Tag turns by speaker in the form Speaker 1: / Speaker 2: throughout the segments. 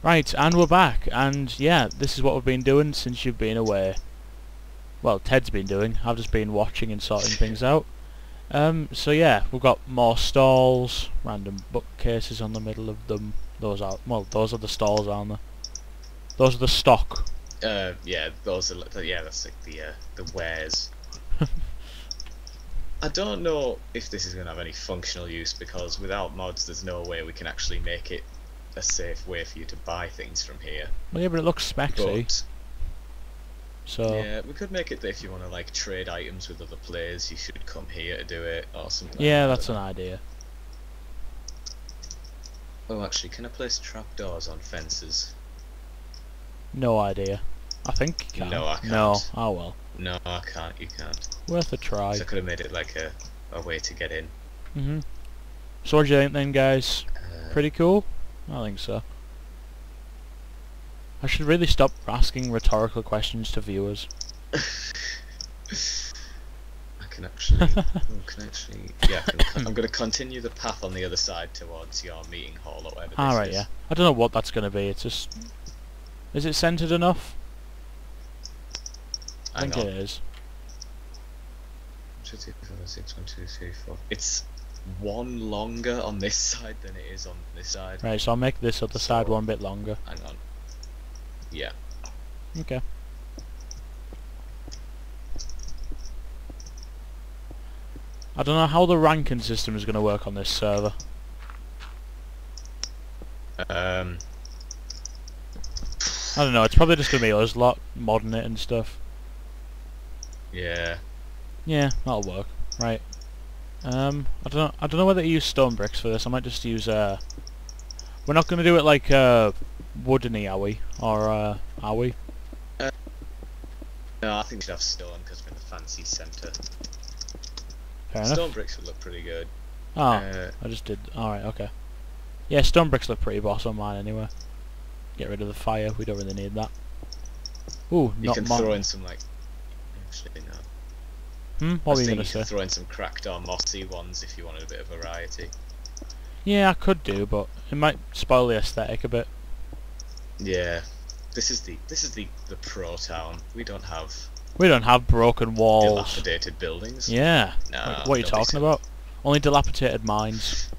Speaker 1: Right, and we're back, and yeah, this is what we've been doing since you've been away. Well, Ted's been doing, I've just been watching and sorting things out. So yeah, we've got more stalls, random bookcases on the middle of them. Those are, well, those are the stalls, aren't they? Those are the stock.
Speaker 2: Yeah, those are, yeah, that's like the wares. I don't know if this is going to have any functional use, because without mods there's no way we can actually make it a safe way for you to buy things from here.
Speaker 1: Well, yeah, but it looks spexy.
Speaker 2: But,
Speaker 1: so
Speaker 2: yeah, we could make it that if you want to like trade items with other players, you should come here to do it, or something
Speaker 1: yeah,
Speaker 2: like that.
Speaker 1: that's an idea.
Speaker 2: Oh, actually, can I place trapdoors on fences?
Speaker 1: No idea. I think you can.
Speaker 2: No, I can't.
Speaker 1: No, oh well.
Speaker 2: No, I can't, you can't.
Speaker 1: Worth a try.
Speaker 2: So I could have made it like a way to get in.
Speaker 1: So what do you think then, guys?
Speaker 2: Uh,
Speaker 1: Pretty cool? I think so. I should really stop asking rhetorical questions to viewers.
Speaker 2: I can actually, yeah, I'm going to continue the path on the other side towards your meeting hall or whatever this
Speaker 1: Alright,
Speaker 2: is.
Speaker 1: yeah. I don't know what that's going to be, it's just... Is it centred enough? I think it is.
Speaker 2: 2, 3, 4, 6, 1, 2, 3, 4. It's one longer on this side than it is on this side.
Speaker 1: Right, so I'll make this other side one bit longer.
Speaker 2: Hang on. Yeah.
Speaker 1: Okay. I don't know how the ranking system is going to work on this server.
Speaker 2: I
Speaker 1: don't know, it's probably just going to be us lot modding it and stuff.
Speaker 2: Yeah.
Speaker 1: Yeah, that'll work. Right. I don't know whether to use stone bricks for this. I might just use we're not going to do it like woodeny, are we? Or are we?
Speaker 2: No, I think we should have stone because we're in the fancy centre.
Speaker 1: Fair enough.
Speaker 2: Stone bricks would look pretty good.
Speaker 1: Oh, I just did. Alright, okay. Yeah, stone bricks look pretty boss on mine anyway. Get rid of the fire, we don't really need that. Ooh,
Speaker 2: You
Speaker 1: not
Speaker 2: can
Speaker 1: mine.
Speaker 2: throw in some like... Actually, no.
Speaker 1: What were you going to
Speaker 2: You
Speaker 1: say?
Speaker 2: can throw in some cracked or mossy ones if you wanted a bit of variety.
Speaker 1: Yeah, I could do, but it might spoil the aesthetic a bit.
Speaker 2: Yeah. This is the pro town. We don't have
Speaker 1: broken walls.
Speaker 2: dilapidated buildings.
Speaker 1: Yeah.
Speaker 2: No,
Speaker 1: What are you talking about? Only dilapidated mines.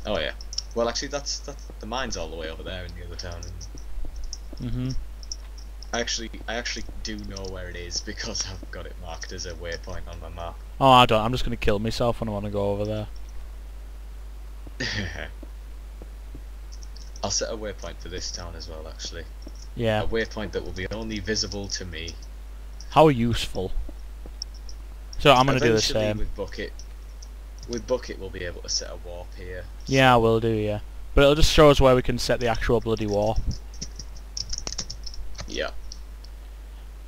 Speaker 2: Oh yeah. Well, actually, that's the mine's all the way over there in the other town. I actually do know where it is because I've got it marked as a waypoint on my map.
Speaker 1: Oh, I don't. I'm just going to kill myself when I want to go over there.
Speaker 2: I'll set a waypoint for this town as well, actually.
Speaker 1: Yeah.
Speaker 2: A waypoint that will be only visible to me.
Speaker 1: How useful. So I'm going to do the
Speaker 2: Eventually,
Speaker 1: same.
Speaker 2: With Bucket we'll be able to set a warp here.
Speaker 1: Yeah, I will do, yeah. But it'll just show us where we can set the actual bloody warp.
Speaker 2: Yeah.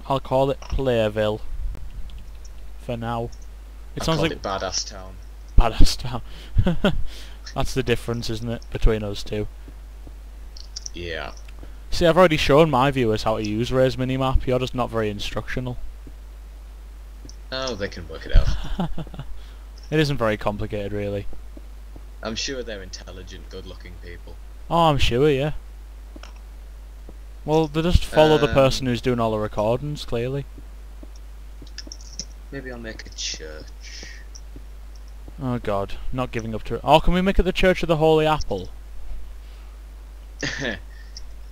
Speaker 1: I'll call it Playerville. For now. It sounds like
Speaker 2: it Badass Town.
Speaker 1: Badass Town. That's the difference, isn't it, between us two?
Speaker 2: Yeah.
Speaker 1: See, I've already shown my viewers how to use Ray's minimap. You're just not very instructional.
Speaker 2: Oh, they can work it out.
Speaker 1: It isn't very complicated, really.
Speaker 2: I'm sure they're intelligent, good-looking people.
Speaker 1: Oh, I'm sure, yeah. Well, they just follow the person who's doing all the recordings, clearly.
Speaker 2: Maybe I'll make a church.
Speaker 1: Oh god, not giving up to it. Oh, can we make it the Church of the Holy Apple?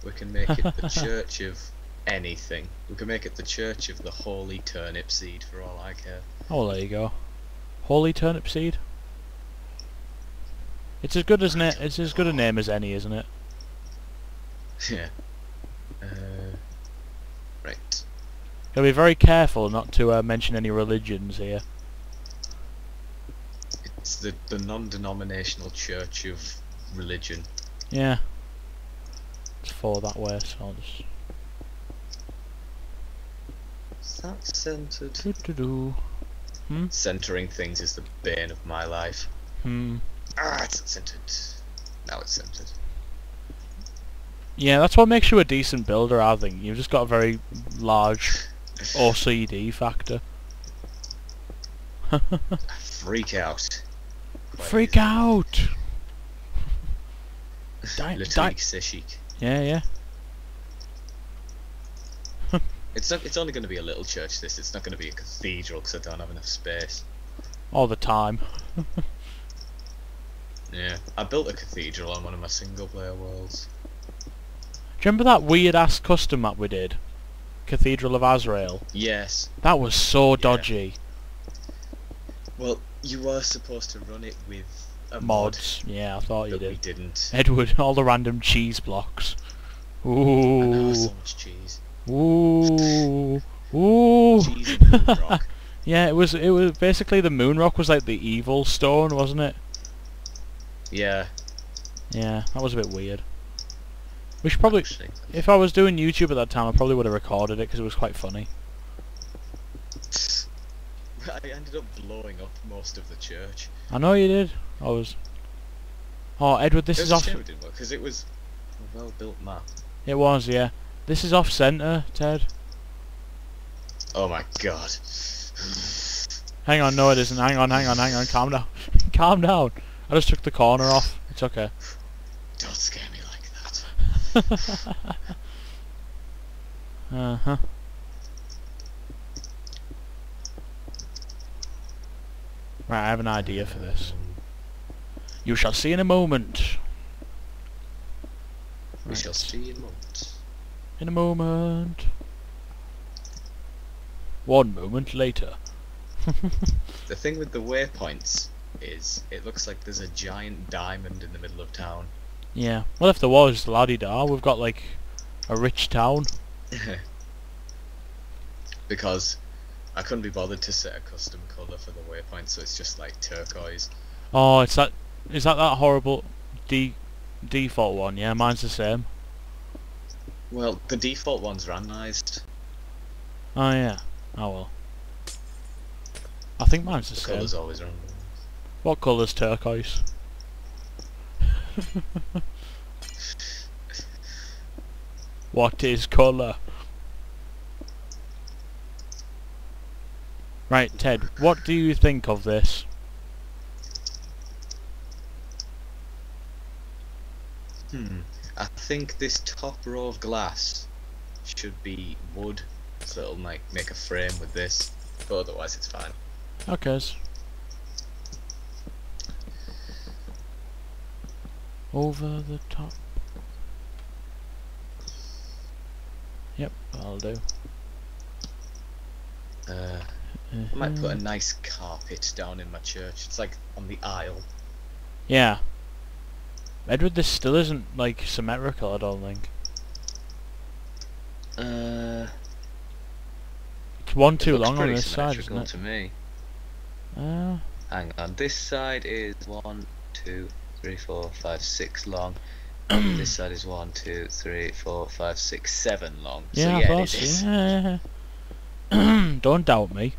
Speaker 2: We can make it the church of anything. We can make it the church of the Holy Turnip Seed for all I care.
Speaker 1: Oh, there you go. Holy Turnip Seed? It's as good as it's as good a name as any, isn't it?
Speaker 2: Yeah. Right.
Speaker 1: Gotta be very careful not to mention any religions here.
Speaker 2: It's the non-denominational church of religion.
Speaker 1: Yeah. It's for that way, so I'll just...
Speaker 2: Is that centered?
Speaker 1: Doo-doo-doo.
Speaker 2: Centering things is the bane of my life. Ah, it's not centered. Now it's centered.
Speaker 1: Yeah, that's what makes you a decent builder, I think. You've just got a very large OCD factor.
Speaker 2: Freak out.
Speaker 1: Freak out!
Speaker 2: Le truc, c'est chic.
Speaker 1: Yeah, yeah.
Speaker 2: It's only going to be a little church. It's not going to be a cathedral because I don't have enough space.
Speaker 1: All the time.
Speaker 2: Yeah, I built a cathedral on one of my single player worlds.
Speaker 1: Do you remember that weird ass custom map we did? Cathedral of Azrael.
Speaker 2: Yes.
Speaker 1: That was so dodgy.
Speaker 2: Well, you were supposed to run it with a
Speaker 1: Mods. Yeah, I thought you
Speaker 2: but we
Speaker 1: did.
Speaker 2: didn't.
Speaker 1: Edward, all the random cheese blocks.
Speaker 2: I know,
Speaker 1: Ooh.
Speaker 2: so much cheese.
Speaker 1: Ooh. Ooh.
Speaker 2: Cheese and moon rock.
Speaker 1: Yeah, it was basically the moon rock was like the evil stone, wasn't it?
Speaker 2: Yeah.
Speaker 1: Yeah, that was a bit weird. We should probably,
Speaker 2: Actually.
Speaker 1: if I was doing YouTube at that time, I probably would have recorded it because it was quite funny.
Speaker 2: I ended up blowing up most of the church.
Speaker 1: I know you did. I was. Oh, Edward, this is off.
Speaker 2: It didn't work because it was a well-built map.
Speaker 1: It was, yeah. This is off center, Ted.
Speaker 2: Oh my god.
Speaker 1: Hang on, no it isn't. Hang on. Calm down. Calm down. I just took the corner off. It's okay.
Speaker 2: Don't scare me like that.
Speaker 1: Uh-huh. Right, I have an idea for this. You shall see in a moment.
Speaker 2: We
Speaker 1: Right.
Speaker 2: shall see in a moment.
Speaker 1: In a moment. 1 moment later.
Speaker 2: The thing with the waypoints is it looks like there's a giant diamond in the middle of town.
Speaker 1: Yeah. Well, if there was, la-di-da, we've got like a rich town.
Speaker 2: Because I couldn't be bothered to set a custom colour for the waypoint, so it's just like turquoise.
Speaker 1: Oh, it's that. Is that horrible default one? Yeah, mine's the same.
Speaker 2: Well, the default one's randomised.
Speaker 1: Oh yeah. Oh well. I think mine's the
Speaker 2: The
Speaker 1: same.
Speaker 2: colour's always randomised.
Speaker 1: What colour's turquoise? What is colour? Right, Ted, what do you think of this?
Speaker 2: I think this top row of glass should be wood, so it'll make a frame with this, but otherwise it's fine.
Speaker 1: Okay. Over the top. Yep, that'll do.
Speaker 2: I might put a nice carpet down in my church. It's like on the aisle.
Speaker 1: Yeah. Edward, this still isn't like symmetrical, I don't think. It's one too long on this side, isn't it?
Speaker 2: To me.
Speaker 1: Uh,
Speaker 2: Hang on, this side is 1, 2, 3, 4, 5, 6 long. This side is 1, 2, 3, 4, 5, 6, 7 long.
Speaker 1: yeah,
Speaker 2: So
Speaker 1: I
Speaker 2: yeah,
Speaker 1: thought
Speaker 2: it
Speaker 1: so.
Speaker 2: is.
Speaker 1: Yeah. Don't doubt me.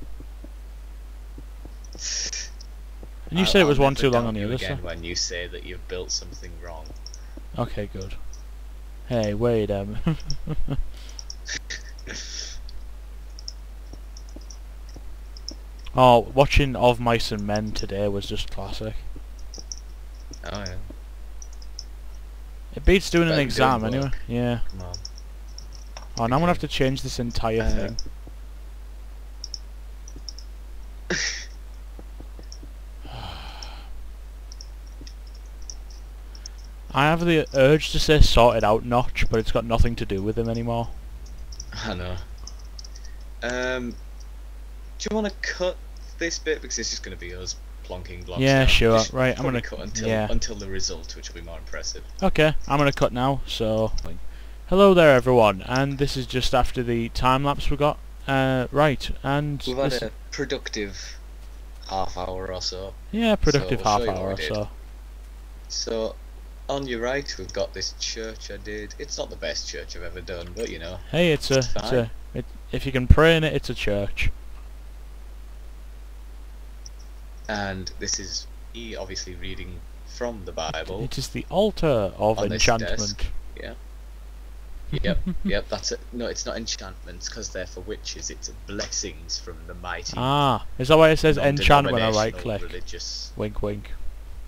Speaker 1: And you said it was
Speaker 2: I'll
Speaker 1: one
Speaker 2: never
Speaker 1: too long
Speaker 2: doubt
Speaker 1: on the
Speaker 2: you
Speaker 1: other
Speaker 2: again
Speaker 1: side.
Speaker 2: when you say that you've built something wrong.
Speaker 1: Okay, good. Hey, wait, Oh, watching Of Mice and Men today was just classic.
Speaker 2: Oh yeah.
Speaker 1: It beats doing an
Speaker 2: Better than
Speaker 1: exam
Speaker 2: doing
Speaker 1: anyway.
Speaker 2: work.
Speaker 1: Yeah.
Speaker 2: Come on.
Speaker 1: Oh, now I'm gonna have to change this entire thing. I have the urge to say sorted out Notch, but it's got nothing to do with him anymore.
Speaker 2: I know. Do you want to cut this bit because it's just going to be us plonking blocks?
Speaker 1: Yeah,
Speaker 2: down?
Speaker 1: sure.
Speaker 2: Just
Speaker 1: Right, I'm
Speaker 2: probably
Speaker 1: gonna
Speaker 2: cut
Speaker 1: yeah.
Speaker 2: until the result, which will be more impressive.
Speaker 1: Okay, I'm gonna cut now. So, hello there, everyone, and this is just after the time lapse we got. Right, and
Speaker 2: We've had
Speaker 1: this,
Speaker 2: a productive half hour or so.
Speaker 1: yeah, productive
Speaker 2: so we'll
Speaker 1: half
Speaker 2: show you what
Speaker 1: hour
Speaker 2: we
Speaker 1: or
Speaker 2: did.
Speaker 1: so.
Speaker 2: So, on your right, we've got this church I did. It's not the best church I've ever done, but you know.
Speaker 1: Hey, it's
Speaker 2: fine.
Speaker 1: if you can pray in it, it's a church.
Speaker 2: And this is me obviously reading from the Bible.
Speaker 1: It is the altar of
Speaker 2: On this
Speaker 1: enchantment.
Speaker 2: desk. Yep, that's it. No, it's not enchantments, because they're for witches. It's blessings from the mighty.
Speaker 1: Ah, is that why it says enchant when I right
Speaker 2: non-denominational
Speaker 1: click?
Speaker 2: religious.
Speaker 1: Wink, wink.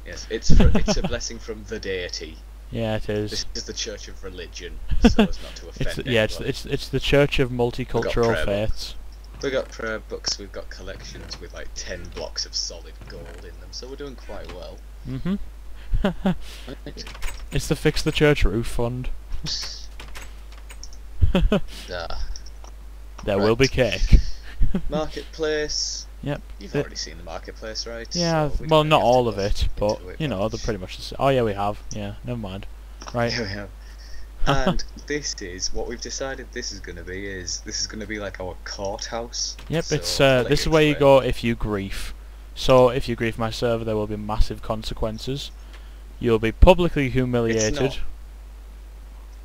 Speaker 2: Yes, it's a blessing from the deity.
Speaker 1: Yeah, it is.
Speaker 2: This is the church of religion, so as not to offend
Speaker 1: Yeah,
Speaker 2: anyone.
Speaker 1: it's the church of multicultural
Speaker 2: prayer
Speaker 1: faiths.
Speaker 2: We've got prayer books, we've got collections with like 10 blocks of solid gold in them, so we're doing quite well.
Speaker 1: Mhm.
Speaker 2: Right.
Speaker 1: It's the Fix the Church Roof Fund.
Speaker 2: Ah,
Speaker 1: There
Speaker 2: Right.
Speaker 1: will be cake.
Speaker 2: marketplace.
Speaker 1: Yep.
Speaker 2: You've
Speaker 1: The-
Speaker 2: already seen the marketplace, right?
Speaker 1: Yeah,
Speaker 2: So we
Speaker 1: well,
Speaker 2: don't
Speaker 1: not
Speaker 2: really have to
Speaker 1: all
Speaker 2: go
Speaker 1: of it, but
Speaker 2: into it
Speaker 1: you know,
Speaker 2: much.
Speaker 1: they're pretty much the same. Oh yeah, we have. Yeah, never mind. Right.
Speaker 2: Yeah, we have. And this is what we've decided. This is going to be like our courthouse.
Speaker 1: Yep,
Speaker 2: So,
Speaker 1: it's
Speaker 2: to let
Speaker 1: this is
Speaker 2: you
Speaker 1: where you
Speaker 2: explain.
Speaker 1: go if you grief. So if you grief my server, there will be massive consequences. You'll be publicly humiliated.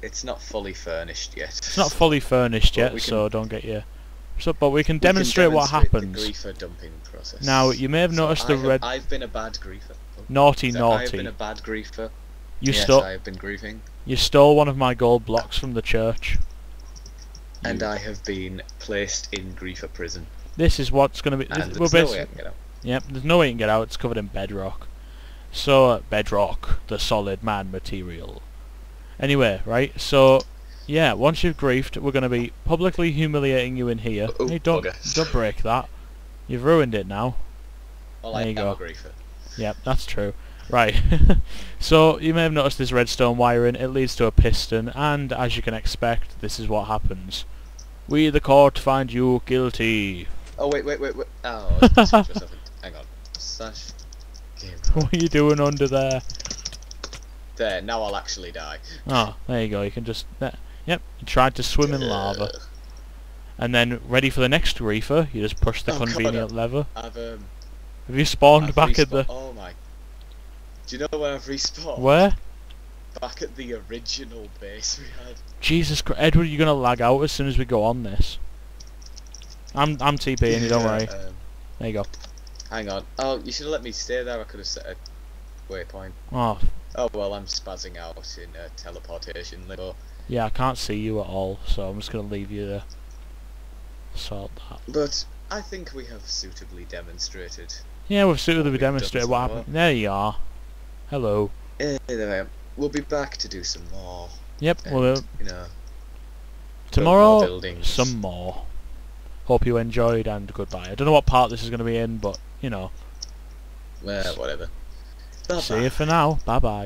Speaker 2: It's not fully furnished yet.
Speaker 1: It's not fully furnished
Speaker 2: But
Speaker 1: yet,
Speaker 2: we can-
Speaker 1: so don't get you. So, but we can
Speaker 2: We can
Speaker 1: demonstrate what
Speaker 2: demonstrate
Speaker 1: happens.
Speaker 2: The griefer dumping process.
Speaker 1: Now, you may have noticed the red
Speaker 2: I've been a bad griefer. Oh,
Speaker 1: naughty
Speaker 2: is that I have been
Speaker 1: naughty.
Speaker 2: a bad griefer.
Speaker 1: You
Speaker 2: Yes,
Speaker 1: stole
Speaker 2: I have been griefing,
Speaker 1: you stole one of my gold blocks from the church.
Speaker 2: and
Speaker 1: You-
Speaker 2: I have been placed in griefer prison.
Speaker 1: This is what's going to be.
Speaker 2: And
Speaker 1: We're
Speaker 2: there's no way I
Speaker 1: basi-
Speaker 2: can get out.
Speaker 1: Yep, there's no way you can get out. It's covered in bedrock. So bedrock, the solid man material. Anyway, right? So yeah, once you've griefed, we're going to be publicly humiliating you in here.
Speaker 2: Oh,
Speaker 1: Hey, don't
Speaker 2: bugger.
Speaker 1: break that. You've ruined it now.
Speaker 2: Well,
Speaker 1: There
Speaker 2: I
Speaker 1: you
Speaker 2: am
Speaker 1: go.
Speaker 2: a griefer.
Speaker 1: Yep, that's true. Right. So you may have noticed this redstone wiring. It leads to a piston, and as you can expect, this is what happens. We, the court, find you guilty.
Speaker 2: Oh wait. Oh, I just switched myself in. Hang on. Slash game.
Speaker 1: What are you doing under there?
Speaker 2: There. Now I'll actually die.
Speaker 1: Oh, there you go. You can just... Yep, you tried to swim in lava. And then, ready for the next reefer, you just push the
Speaker 2: Oh, God,
Speaker 1: convenient lever.
Speaker 2: Have
Speaker 1: you spawned
Speaker 2: I've
Speaker 1: back at the...
Speaker 2: Oh my. Do you know where I've respawned?
Speaker 1: Where?
Speaker 2: Back at the original base we had.
Speaker 1: Jesus Christ, Edward, you're gonna lag out as soon as we go on this. I'm TPing you, don't worry. There you go.
Speaker 2: Hang on. Oh, you should have let me stay there. I could have set a waypoint.
Speaker 1: Oh,
Speaker 2: Oh well, I'm spazzing out in teleportation limbo.
Speaker 1: yeah, I can't see you at all, so I'm just gonna leave you to sort that.
Speaker 2: But I think we have suitably demonstrated.
Speaker 1: Yeah, we've suitably
Speaker 2: we've done
Speaker 1: demonstrated
Speaker 2: some
Speaker 1: what
Speaker 2: more.
Speaker 1: happened. There you are. Hello.
Speaker 2: Anyway, we'll be back to do some more.
Speaker 1: Yep,
Speaker 2: And,
Speaker 1: well,
Speaker 2: you know,
Speaker 1: tomorrow,
Speaker 2: buildings.
Speaker 1: some more. Hope you enjoyed, and goodbye. I don't know what part this is going to be in, but, you know.
Speaker 2: Well, whatever.
Speaker 1: See
Speaker 2: Bye-bye.
Speaker 1: you for now. Bye-bye.